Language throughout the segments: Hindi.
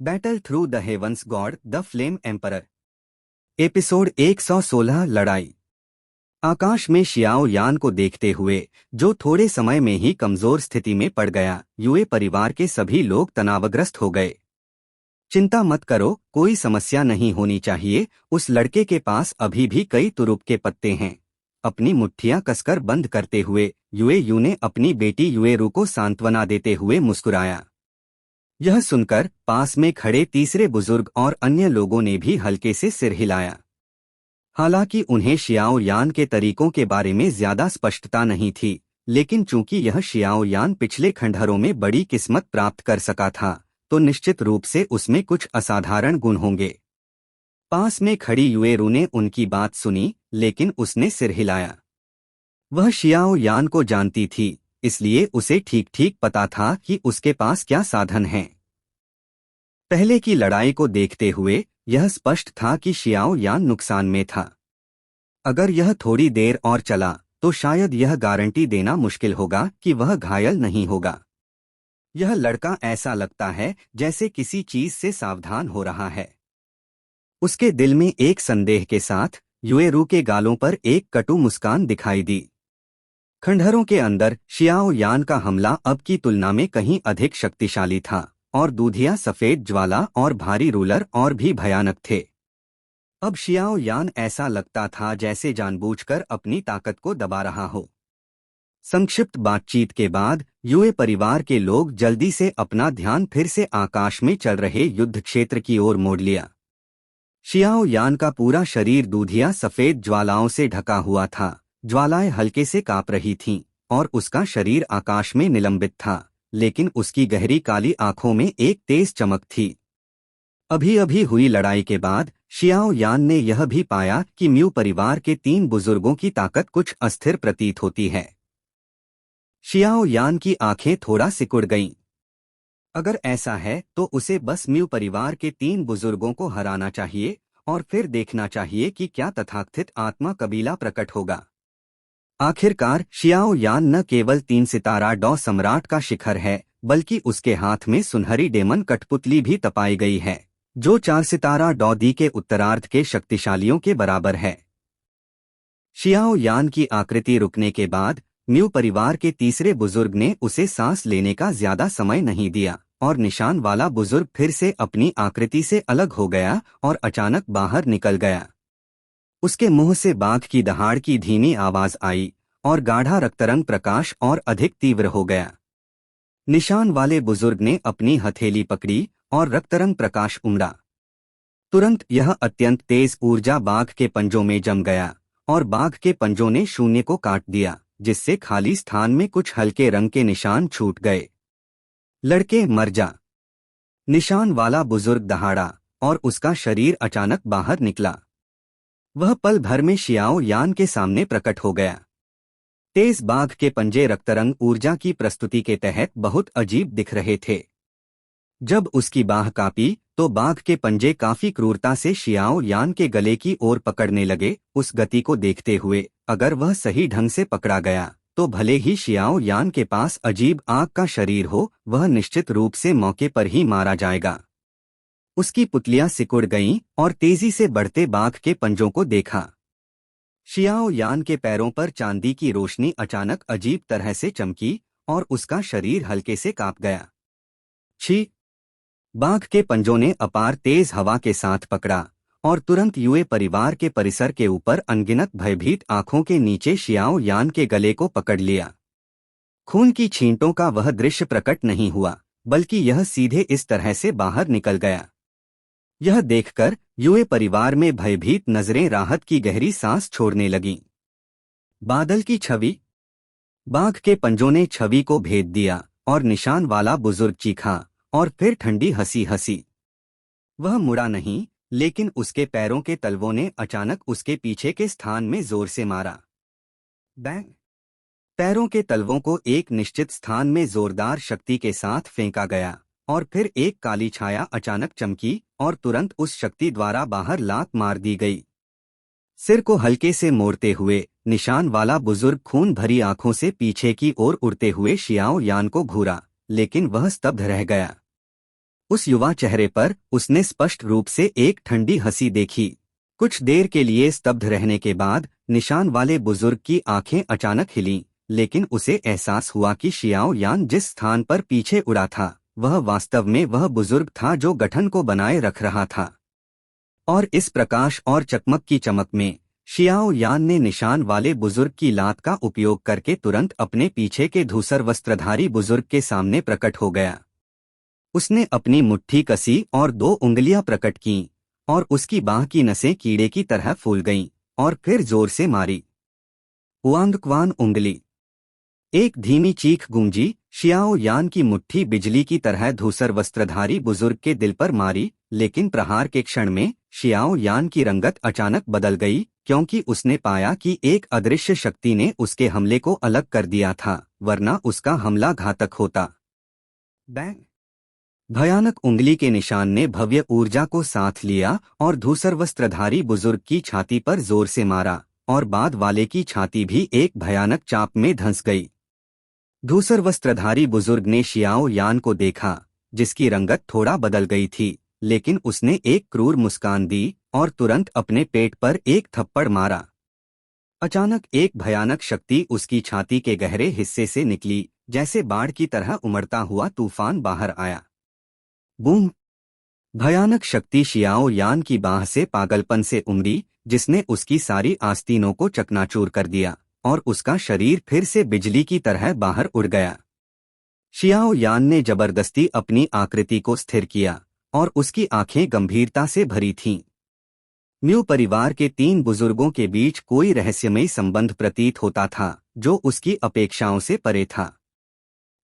Battle through the heavens god the flame emperor. Episode 116 लड़ाई। आकाश में शियाओ यान को देखते हुए, जो थोड़े समय में ही कमजोर स्थिति में पड़ गया, युए परिवार के सभी लोग तनावग्रस्त हो गए। चिंता मत करो, कोई समस्या नहीं होनी चाहिए। उस लड़के के पास अभी भी कई तुरुप के पत्ते हैं। अपनी मुट्ठियां कसकर बंद करते हुए यू ने अपनी बेटी युएरू को सांत्वना देते हुए मुस्कुराया। यह सुनकर पास में खड़े तीसरे बुजुर्ग और अन्य लोगों ने भी हल्के से सिर हिलाया। हालांकि उन्हें शियाओ यान के तरीकों के बारे में ज्यादा स्पष्टता नहीं थी, लेकिन चूंकि यह शियाओ यान पिछले खंडहरों में बड़ी किस्मत प्राप्त कर सका था, तो निश्चित रूप से उसमें कुछ असाधारण गुण होंगे। पास में खड़ी युएरू ने उनकी बात सुनी, लेकिन उसने सिर हिलाया। वह शियाओ यान को जानती थी, इसलिए उसे ठीक ठीक पता था कि उसके पास क्या साधन हैं। पहले की लड़ाई को देखते हुए यह स्पष्ट था कि शियाओ यान नुकसान में था। अगर यह थोड़ी देर और चला तो शायद यह गारंटी देना मुश्किल होगा कि वह घायल नहीं होगा। यह लड़का ऐसा लगता है जैसे किसी चीज से सावधान हो रहा है। उसके दिल में एक संदेह के साथ युएरू के गालों पर एक कटु मुस्कान दिखाई दी। खंडहरों के अंदर शियाओ यान का हमला अब की तुलना में कहीं अधिक शक्तिशाली था, और दूधिया सफेद ज्वाला और भारी रूलर और भी भयानक थे। अब शियाओ यान ऐसा लगता था जैसे जानबूझकर अपनी ताकत को दबा रहा हो। संक्षिप्त बातचीत के बाद युए परिवार के लोग जल्दी से अपना ध्यान फिर से आकाश में चल रहे युद्ध क्षेत्र की ओर मोड़ लिया। शियाओ यान का पूरा शरीर दूधिया सफेद ज्वालाओं से ढका हुआ था। ज्वालाएं हल्के से कांप रही थीं, और उसका शरीर आकाश में निलंबित था, लेकिन उसकी गहरी काली आंखों में एक तेज चमक थी। अभी अभी हुई लड़ाई के बाद शियाओ यान ने यह भी पाया कि म्यू परिवार के 3 बुजुर्गों की ताकत कुछ अस्थिर प्रतीत होती है। शियाओ यान की आंखें थोड़ा सिकुड़ गईं। अगर ऐसा है तो उसे बस म्यू परिवार के 3 बुजुर्गों को हराना चाहिए, और फिर देखना चाहिए कि क्या तथाकथित आत्मा कबीला प्रकट होगा। आखिरकार शियाओ यान न केवल 3 सितारा डॉ सम्राट का शिखर है, बल्कि उसके हाथ में सुनहरी डेमन कठपुतली भी तपाई गई है, जो 4 सितारा डॉ दी के उत्तरार्ध के शक्तिशालियों के बराबर है। शियाओ यान की आकृति रुकने के बाद म्यू परिवार के तीसरे बुजुर्ग ने उसे सांस लेने का ज्यादा समय नहीं दिया, और निशान वाला बुजुर्ग फिर से अपनी आकृति से अलग हो गया और अचानक बाहर निकल गया। उसके मुंह से बाघ की दहाड़ की धीमी आवाज आई, और गाढ़ा रक्तरंग प्रकाश और अधिक तीव्र हो गया। निशान वाले बुजुर्ग ने अपनी हथेली पकड़ी और रक्तरंग प्रकाश उमड़ा। तुरंत यह अत्यंत तेज ऊर्जा बाघ के पंजों में जम गया, और बाघ के पंजों ने शून्य को काट दिया, जिससे खाली स्थान में कुछ हल्के रंग के निशान छूट गए। लड़के मर जा! निशान वाला बुजुर्ग दहाड़ा, और उसका शरीर अचानक बाहर निकला। वह पल भर में शियाओ यान के सामने प्रकट हो गया। तेज बाघ के पंजे रक्तरंग ऊर्जा की प्रस्तुति के तहत बहुत अजीब दिख रहे थे। जब उसकी बाह कांपी तो बाघ के पंजे काफी क्रूरता से शियाओ यान के गले की ओर पकड़ने लगे। उस गति को देखते हुए अगर वह सही ढंग से पकड़ा गया तो भले ही शियाओ यान के पास अजीब आग का शरीर हो, वह निश्चित रूप से मौके पर ही मारा जाएगा। उसकी पुतलियां सिकुड़ गईं और तेजी से बढ़ते बाघ के पंजों को देखा। शियाओ यान के पैरों पर चांदी की रोशनी अचानक अजीब तरह से चमकी, और उसका शरीर हल्के से कांप गया। छी! बाघ के पंजों ने अपार तेज हवा के साथ पकड़ा, और तुरंत युए परिवार के परिसर के ऊपर अनगिनत भयभीत आंखों के नीचे शियाओ यान के गले को पकड़ लिया। खून की छींटों का वह दृश्य प्रकट नहीं हुआ, बल्कि यह सीधे इस तरह से बाहर निकल गया। यह देखकर युए परिवार में भयभीत नजरें राहत की गहरी सांस छोड़ने लगीं। बादल की छवि! बाघ के पंजों ने छवि को भेद दिया, और निशान वाला बुजुर्ग चीखा, और फिर ठंडी हंसी हंसी। वह मुड़ा नहीं, लेकिन उसके पैरों के तलवों ने अचानक उसके पीछे के स्थान में जोर से मारा। बैंग! पैरों के तलवों को एक निश्चित स्थान में जोरदार शक्ति के साथ फेंका गया, और फिर एक काली छाया अचानक चमकी, और तुरंत उस शक्ति द्वारा बाहर लात मार दी गई। सिर को हल्के से मोड़ते हुए निशान वाला बुजुर्ग खून भरी आंखों से पीछे की ओर उड़ते हुए शियाओ यान को घूरा, लेकिन वह स्तब्ध रह गया। उस युवा चेहरे पर उसने स्पष्ट रूप से एक ठंडी हंसी देखी। कुछ देर के लिए स्तब्ध रहने के बाद निशान वाले बुजुर्ग की आंखें अचानक हिलीं, लेकिन उसे एहसास हुआ कि शियाओ यान जिस स्थान पर पीछे उड़ा था वह वास्तव में वह बुजुर्ग था जो गठन को बनाए रख रहा था। और इस प्रकाश और चकमक की चमक में शियाओ यान ने निशान वाले बुजुर्ग की लात का उपयोग करके तुरंत अपने पीछे के धूसर वस्त्रधारी बुजुर्ग के सामने प्रकट हो गया। उसने अपनी मुट्ठी कसी और 2 उंगलियां प्रकट कीं, और उसकी बाह की नसें कीड़े की तरह फूल गईं, और फिर जोर से मारी। हुआंगक्वान उंगली। एक धीमी चीख गूंजी। शियाओ यान की मुट्ठी बिजली की तरह धूसर वस्त्रधारी बुजुर्ग के दिल पर मारी, लेकिन प्रहार के क्षण में शियाओ यान की रंगत अचानक बदल गई, क्योंकि उसने पाया कि एक अदृश्य शक्ति ने उसके हमले को अलग कर दिया था, वरना उसका हमला घातक होता। बैंग! भयानक उंगली के निशान ने भव्य ऊर्जा को साथ लिया और धूसर वस्त्रधारी बुजुर्ग की छाती पर जोर से मारा, और बाद वाले की छाती भी एक भयानक चाप में धंस गई। धूसर वस्त्रधारी बुजुर्ग ने शियाओ यान को देखा, जिसकी रंगत थोड़ा बदल गई थी, लेकिन उसने एक क्रूर मुस्कान दी और तुरंत अपने पेट पर एक थप्पड़ मारा। अचानक एक भयानक शक्ति उसकी छाती के गहरे हिस्से से निकली, जैसे बाढ़ की तरह उमड़ता हुआ तूफान बाहर आया। बूम! भयानक शक्ति शियाओ यान की बाह से पागलपन से उमड़ी, जिसने उसकी सारी आस्तीनों को चकनाचूर कर दिया, और उसका शरीर फिर से बिजली की तरह बाहर उड़ गया। शियाओ यान ने जबरदस्ती अपनी आकृति को स्थिर किया, और उसकी आंखें गंभीरता से भरी थीं। म्यू परिवार के 3 बुजुर्गों के बीच कोई रहस्यमयी संबंध प्रतीत होता था, जो उसकी अपेक्षाओं से परे था।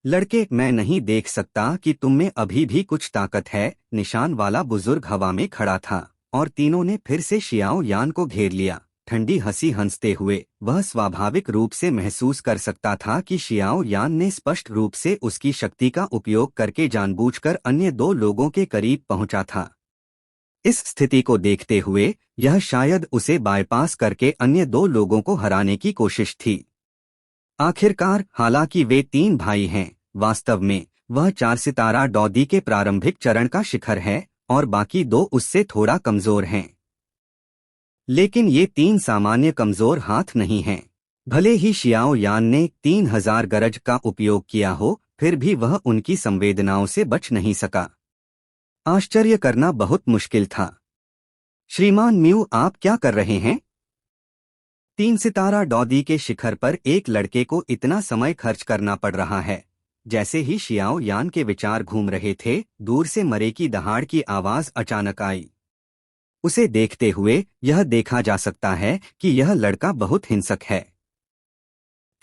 लड़के, मैं नहीं देख सकता कि तुममें अभी भी कुछ ताकत है। निशान वाला बुजुर्ग हवा में खड़ा था, और तीनों ने फिर से शियाओ यान को घेर लिया। ठंडी हंसी हंसते हुए वह स्वाभाविक रूप से महसूस कर सकता था कि शियाओ यान ने स्पष्ट रूप से उसकी शक्ति का उपयोग करके जानबूझकर अन्य 2 लोगों के करीब पहुंचा था। इस स्थिति को देखते हुए यह शायद उसे बाईपास करके अन्य 2 लोगों को हराने की कोशिश थी। आखिरकार, हालांकि वे 3 भाई हैं, वास्तव में वह 4 सितारा डौदी के प्रारंभिक चरण का शिखर है, और बाकी 2 उससे थोड़ा कमजोर हैं। लेकिन ये 3 सामान्य कमजोर हाथ नहीं हैं। भले ही शियाओ यान ने 3000 गरज का उपयोग किया हो, फिर भी वह उनकी संवेदनाओं से बच नहीं सका। आश्चर्य करना बहुत मुश्किल था। श्रीमान म्यू, आप क्या कर रहे हैं? 3 सितारा डौदी के शिखर पर एक लड़के को इतना समय खर्च करना पड़ रहा है। जैसे ही शियाओ यान के विचार घूम रहे थे, दूर से मरे की दहाड़ की आवाज अचानक आई। उसे देखते हुए यह देखा जा सकता है कि यह लड़का बहुत हिंसक है।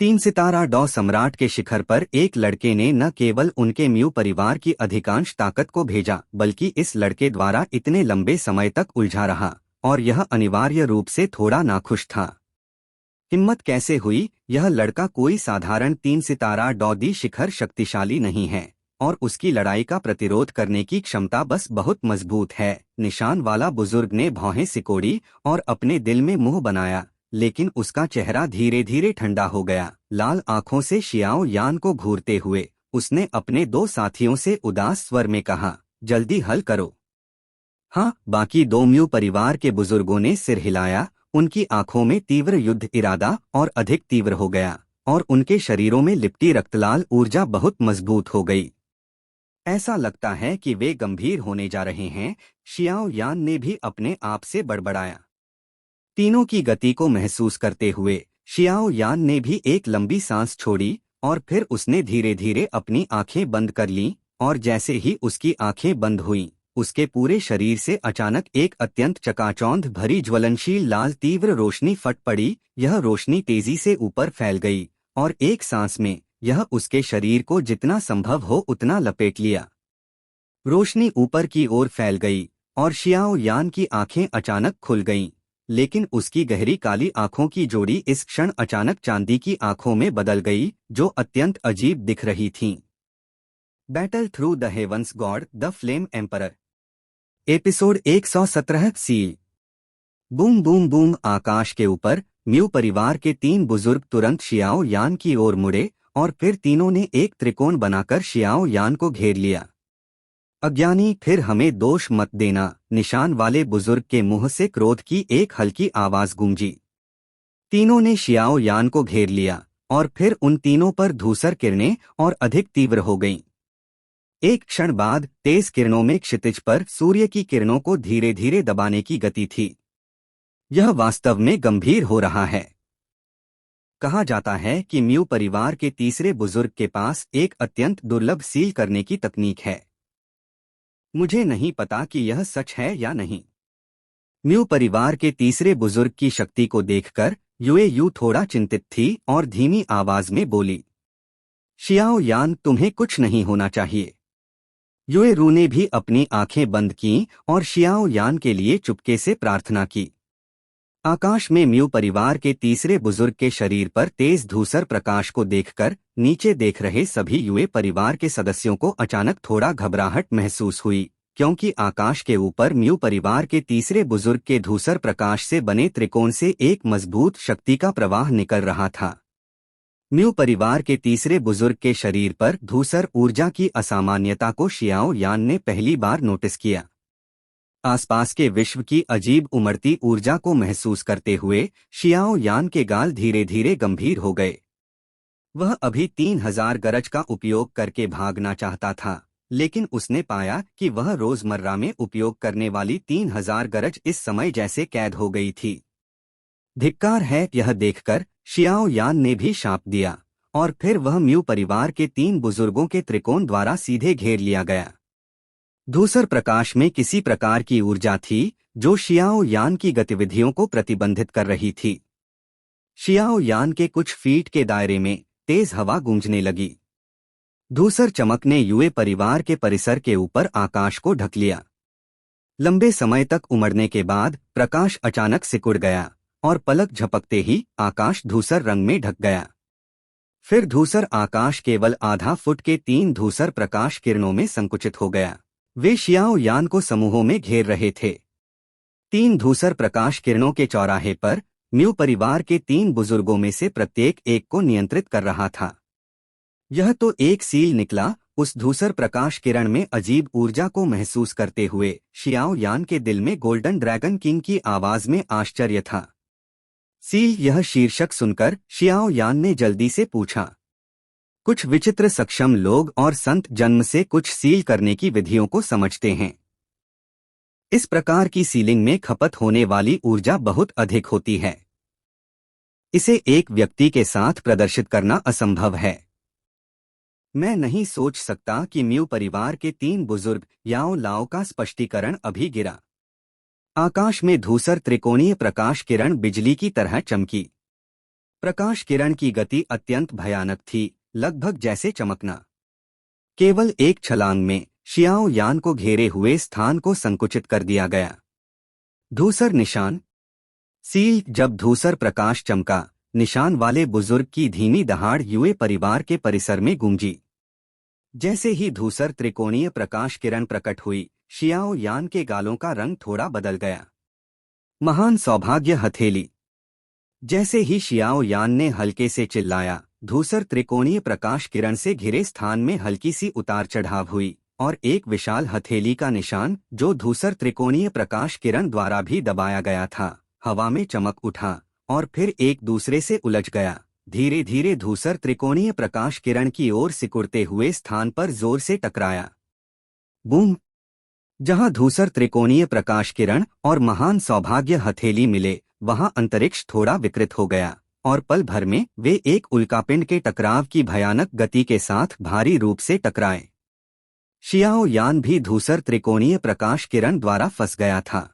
3 सितारा डॉ सम्राट के शिखर पर एक लड़के ने न केवल उनके म्यू परिवार की अधिकांश ताकत को भेजा, बल्कि इस लड़के द्वारा इतने लंबे समय तक उलझा रहा, और यह अनिवार्य रूप से थोड़ा नाखुश था। हिम्मत कैसे हुई? यह लड़का कोई साधारण 3 सितारा डौदी शिखर शक्तिशाली नहीं है, और उसकी लड़ाई का प्रतिरोध करने की क्षमता बस बहुत मजबूत है। निशान वाला बुजुर्ग ने भौहें सिकोड़ी और अपने दिल में मुंह बनाया, लेकिन उसका चेहरा धीरे धीरे ठंडा हो गया। लाल आंखों से शियाओ यान को घूरते हुए उसने अपने 2 साथियों से उदास स्वर में कहा, जल्दी हल करो। हाँ, बाकी 2 म्यू परिवार के बुजुर्गों ने सिर हिलाया। उनकी आंखों में तीव्र युद्ध इरादा और अधिक तीव्र हो गया, और उनके शरीरों में लिपटी रक्तलाल ऊर्जा बहुत मजबूत हो गई। ऐसा लगता है कि वे गंभीर होने जा रहे हैं। शियाओ यान ने भी अपने आप से बड़बड़ाया। तीनों की गति को महसूस करते हुए शियाओ यान ने भी एक लंबी सांस छोड़ी, और फिर उसने धीरे धीरे अपनी आंखें बंद कर लीं, और जैसे ही उसकी आंखें बंद हुईं, उसके पूरे शरीर से अचानक एक अत्यंत चकाचौंध भरी ज्वलनशील लाल तीव्र रोशनी फट पड़ी। यह रोशनी तेजी से ऊपर फैल गई, और एक सांस में यह उसके शरीर को जितना संभव हो उतना लपेट लिया। रोशनी ऊपर की ओर फैल गई, और शियाओ यान की आंखें अचानक खुल गईं, लेकिन उसकी गहरी काली आंखों की जोड़ी इस क्षण अचानक चांदी की आंखों में बदल गई, जो अत्यंत अजीब दिख रही थीं। Battle through the heavens god the flame emperor. Episode 117 seal. Boom boom boom. आकाश के ऊपर म्यू परिवार के 3 बुजुर्ग तुरंत शियाओ यान की ओर मुड़े, और फिर तीनों ने एक त्रिकोण बनाकर शियाओ यान को घेर लिया। अज्ञानी, फिर हमें दोष मत देना, निशान वाले बुजुर्ग के मुंह से क्रोध की एक हल्की आवाज गूंजी। तीनों ने शियाओ यान को घेर लिया और फिर उन तीनों पर धूसर किरणें और अधिक तीव्र हो गईं। एक क्षण बाद तेज किरणों में क्षितिज पर सूर्य की किरणों को धीरे धीरे दबाने की गति थी। यह वास्तव में गंभीर हो रहा है। कहा जाता है कि म्यू परिवार के तीसरे बुजुर्ग के पास एक अत्यंत दुर्लभ सील करने की तकनीक है। मुझे नहीं पता कि यह सच है या नहीं। म्यू परिवार के तीसरे बुजुर्ग की शक्ति को देखकर यू थोड़ा चिंतित थी और धीमी आवाज में बोली, शियाओ यान, तुम्हें कुछ नहीं होना चाहिए। रू ने भी अपनी आंखें बंद की और शियाओ यान के लिए चुपके से प्रार्थना की। आकाश में म्यू परिवार के तीसरे बुजुर्ग के शरीर पर तेज धूसर प्रकाश को देखकर नीचे देख रहे सभी यूए परिवार के सदस्यों को अचानक थोड़ा घबराहट महसूस हुई, क्योंकि आकाश के ऊपर म्यू परिवार के तीसरे बुजुर्ग के धूसर प्रकाश से बने त्रिकोण से एक मजबूत शक्ति का प्रवाह निकल रहा था। म्यू परिवार के तीसरे बुजुर्ग के शरीर पर धूसर ऊर्जा की असामान्यता को शियाओ यान ने पहली बार नोटिस किया। आसपास के विश्व की अजीब उमड़ती ऊर्जा को महसूस करते हुए शियाओ यान के गाल धीरे धीरे गंभीर हो गए। वह अभी 3000 गरज का उपयोग करके भागना चाहता था, लेकिन उसने पाया कि वह रोजमर्रा में उपयोग करने वाली 3000 गरज इस समय जैसे कैद हो गई थी। धिक्कार है, यह देखकर शियाओ यान ने भी शाप दिया और फिर वह म्यू परिवार के 3 बुजुर्गों के त्रिकोण द्वारा सीधे घेर लिया गया। धूसर प्रकाश में किसी प्रकार की ऊर्जा थी जो शियाओ यान की गतिविधियों को प्रतिबंधित कर रही थी। शियाओ यान के कुछ फीट के दायरे में तेज हवा गूंजने लगी। धूसर चमक ने यूए परिवार के परिसर के ऊपर आकाश को ढक लिया। लंबे समय तक उमड़ने के बाद प्रकाश अचानक सिकुड़ गया और पलक झपकते ही आकाश धूसर रंग में ढक गया। फिर धूसर आकाश केवल आधा फुट के 3 धूसर प्रकाश किरणों में संकुचित हो गया। वे शियाओ यान को समूहों में घेर रहे थे। 3 धूसर प्रकाश किरणों के चौराहे पर म्यू परिवार के 3 बुजुर्गों में से प्रत्येक एक को नियंत्रित कर रहा था। यह तो एक सील निकला। उस धूसर प्रकाश किरण में अजीब ऊर्जा को महसूस करते हुए शियाओ यान के दिल में गोल्डन ड्रैगन किंग की आवाज में आश्चर्य था। सील, यह शीर्षक सुनकर शियाओ यान ने जल्दी से पूछा। कुछ विचित्र सक्षम लोग और संत जन्म से कुछ सील करने की विधियों को समझते हैं। इस प्रकार की सीलिंग में खपत होने वाली ऊर्जा बहुत अधिक होती है। इसे एक व्यक्ति के साथ प्रदर्शित करना असंभव है। मैं नहीं सोच सकता कि म्यू परिवार के 3 बुजुर्ग याओ लाओ का स्पष्टीकरण अभी गिरा। आकाश में धूसर त्रिकोणीय प्रकाश किरण बिजली की तरह चमकी। प्रकाश किरण की गति अत्यंत भयानक थी, लगभग जैसे चमकना। केवल एक छलांग में शियाओ यान को घेरे हुए स्थान को संकुचित कर दिया गया। धूसर निशान सील, जब धूसर प्रकाश चमका, निशान वाले बुजुर्ग की धीमी दहाड़ यूए परिवार के परिसर में गूंजी। जैसे ही धूसर त्रिकोणीय प्रकाश किरण प्रकट हुई, शियाओ यान के गालों का रंग थोड़ा बदल गया। महान सौभाग्य हथेली। जैसे ही शियाओ यान ने हल्के से चिल्लाया, धूसर त्रिकोणीय प्रकाश किरण से घिरे स्थान में हल्की सी उतार चढ़ाव हुई और एक विशाल हथेली का निशान, जो धूसर त्रिकोणीय प्रकाश किरण द्वारा भी दबाया गया था, हवा में चमक उठा और फिर एक दूसरे से उलझ गया। धीरे धीरे धूसर त्रिकोणीय प्रकाश किरण की ओर सिकुड़ते हुए स्थान पर जोर से टकराया। बूम! जहां धूसर त्रिकोणीय प्रकाश किरण और महान सौभाग्य हथेली मिले, वहां अंतरिक्ष थोड़ा विकृत हो गया और पल भर में वे एक उल्कापिंड के टकराव की भयानक गति के साथ भारी रूप से टकराए। शियाओ यान भी धूसर त्रिकोणीय प्रकाश किरण द्वारा फंस गया था।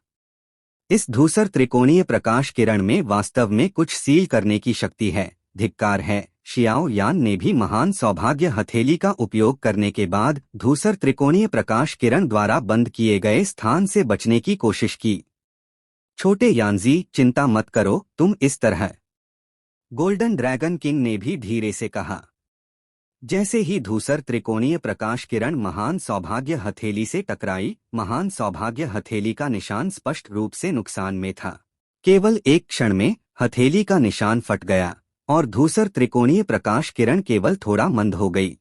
इस धूसर त्रिकोणीय प्रकाश किरण में वास्तव में कुछ सील करने की शक्ति है। धिक्कार है, शियाओ यान ने भी महान सौभाग्य हथेली का उपयोग करने के बाद धूसर त्रिकोणीय प्रकाश किरण द्वारा बंद किए गए स्थान से बचने की कोशिश की। छोटे यानजी, चिंता मत करो, तुम इस तरह। गोल्डन ड्रैगन किंग ने भी धीरे से कहा। जैसे ही धूसर त्रिकोणीय प्रकाश किरण महान सौभाग्य हथेली से टकराई, महान सौभाग्य हथेली का निशान स्पष्ट रूप से नुकसान में था। केवल एक क्षण में हथेली का निशान फट गया और धूसर त्रिकोणीय प्रकाश किरण केवल थोड़ा मंद हो गई।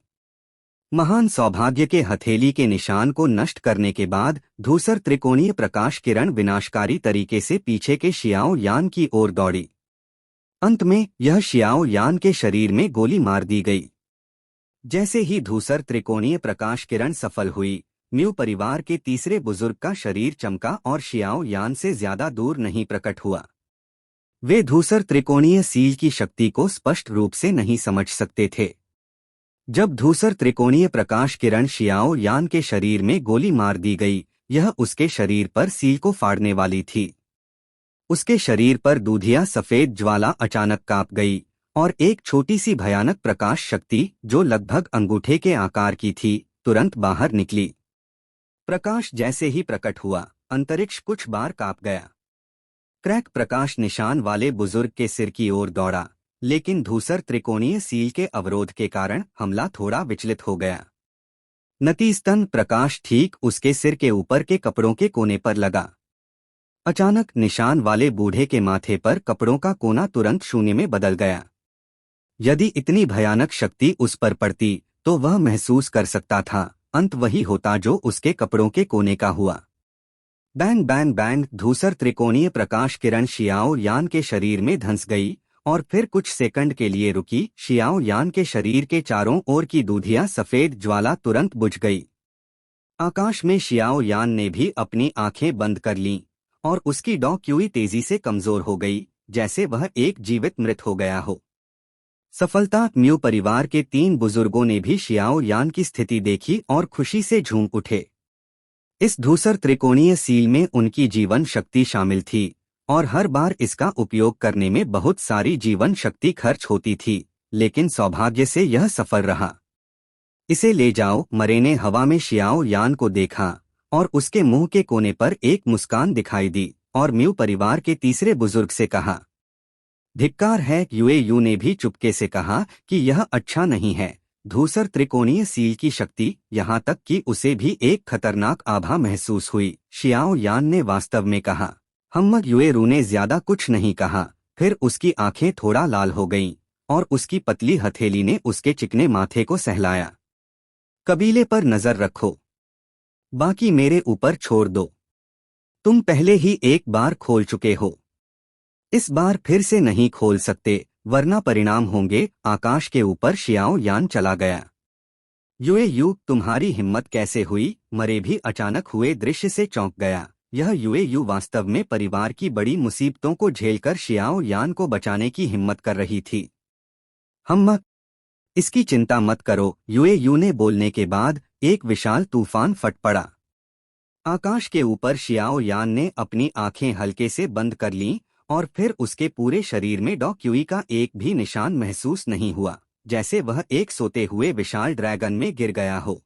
महान सौभाग्य के हथेली के निशान को नष्ट करने के बाद धूसर त्रिकोणीय प्रकाश किरण विनाशकारी तरीके से पीछे के शियाओ यान की ओर दौड़ी। अंत में यह शियाओ यान के शरीर में गोली मार दी गई। जैसे ही धूसर त्रिकोणीय प्रकाश किरण सफल हुई, म्यू परिवार के तीसरे बुजुर्ग का शरीर चमका और शियाओ यान से ज्यादा दूर नहीं प्रकट हुआ। वे धूसर त्रिकोणीय सील की शक्ति को स्पष्ट रूप से नहीं समझ सकते थे। जब धूसर त्रिकोणीय प्रकाश किरण शियाओ यान के शरीर में गोली मार दी गई, यह उसके शरीर पर सील को फाड़ने वाली थी। उसके शरीर पर दूधिया सफेद ज्वाला अचानक कांप गई और एक छोटी सी भयानक प्रकाश शक्ति जो लगभग अंगूठे के आकार की थी, तुरंत बाहर निकली। प्रकाश जैसे ही प्रकट हुआ, अंतरिक्ष कुछ बार कांप गया। क्रैक प्रकाश निशान वाले बुजुर्ग के सिर की ओर दौड़ा, लेकिन धूसर त्रिकोणीय सील के अवरोध के कारण हमला थोड़ा विचलित हो गया। नतीजतन प्रकाश ठीक उसके सिर के ऊपर के कपड़ों के कोने पर लगा। अचानक निशान वाले बूढ़े के माथे पर कपड़ों का कोना तुरंत शून्य में बदल गया। यदि इतनी भयानक शक्ति उस पर पड़ती तो वह महसूस कर सकता था, अंत वही होता जो उसके कपड़ों के कोने का हुआ। बैंग बैंग बैंग, धूसर त्रिकोणीय प्रकाश किरण शियाओ यान के शरीर में धंस गई और फिर कुछ सेकंड के लिए रुकी। शियाओ यान के शरीर के चारों ओर की दूधिया सफेद ज्वाला तुरंत बुझ गई। आकाश में शियाओ यान ने भी अपनी आंखें बंद कर लीं और उसकी डॉ क्यूई तेजी से कमजोर हो गई, जैसे वह एक जीवित मृत हो गया हो। सफलता। म्यू परिवार के 3 बुजुर्गों ने भी शियाओ यान की स्थिति देखी और खुशी से झूम उठे। इस धूसर त्रिकोणीय सील में उनकी जीवन शक्ति शामिल थी और हर बार इसका उपयोग करने में बहुत सारी जीवन शक्ति खर्च होती थी, लेकिन सौभाग्य से यह सफल रहा। इसे ले जाओ। मरे ने हवा में शियाओ यान को देखा और उसके मुंह के कोने पर एक मुस्कान दिखाई दी और म्यू परिवार के तीसरे बुजुर्ग से कहा, धिक्कार है। यूएयू ने भी चुपके से कहा कि यह अच्छा नहीं है। धूसर त्रिकोणीय सील की शक्ति, यहाँ तक कि उसे भी एक खतरनाक आभा महसूस हुई। शियाओ यान ने वास्तव में कहा। यूएयू ने ज्यादा कुछ नहीं कहा। फिर उसकी आंखें थोड़ा लाल हो गईं और उसकी पतली हथेली ने उसके चिकने माथे को सहलाया। कबीले पर नजर रखो, बाकी मेरे ऊपर छोड़ दो। तुम पहले ही एक बार खोल चुके हो, इस बार फिर से नहीं खोल सकते, वरना परिणाम होंगे। आकाश के ऊपर शियाओ यान चला गया। यूएयू, तुम्हारी हिम्मत कैसे हुई? मरे भी अचानक हुए दृश्य से चौंक गया। यह यूएयू वास्तव में परिवार की बड़ी मुसीबतों को झेलकर शियाओ यान को बचाने की हिम्मत कर रही थी। इसकी चिंता मत करो। यूएयू ने बोलने के बाद एक विशाल तूफान फट पड़ा। आकाश के ऊपर शियाओ यान ने अपनी आंखें हल्के से बंद कर लीं और फिर उसके पूरे शरीर में डॉ क्यूई का एक भी निशान महसूस नहीं हुआ, जैसे वह एक सोते हुए विशाल ड्रैगन में गिर गया हो।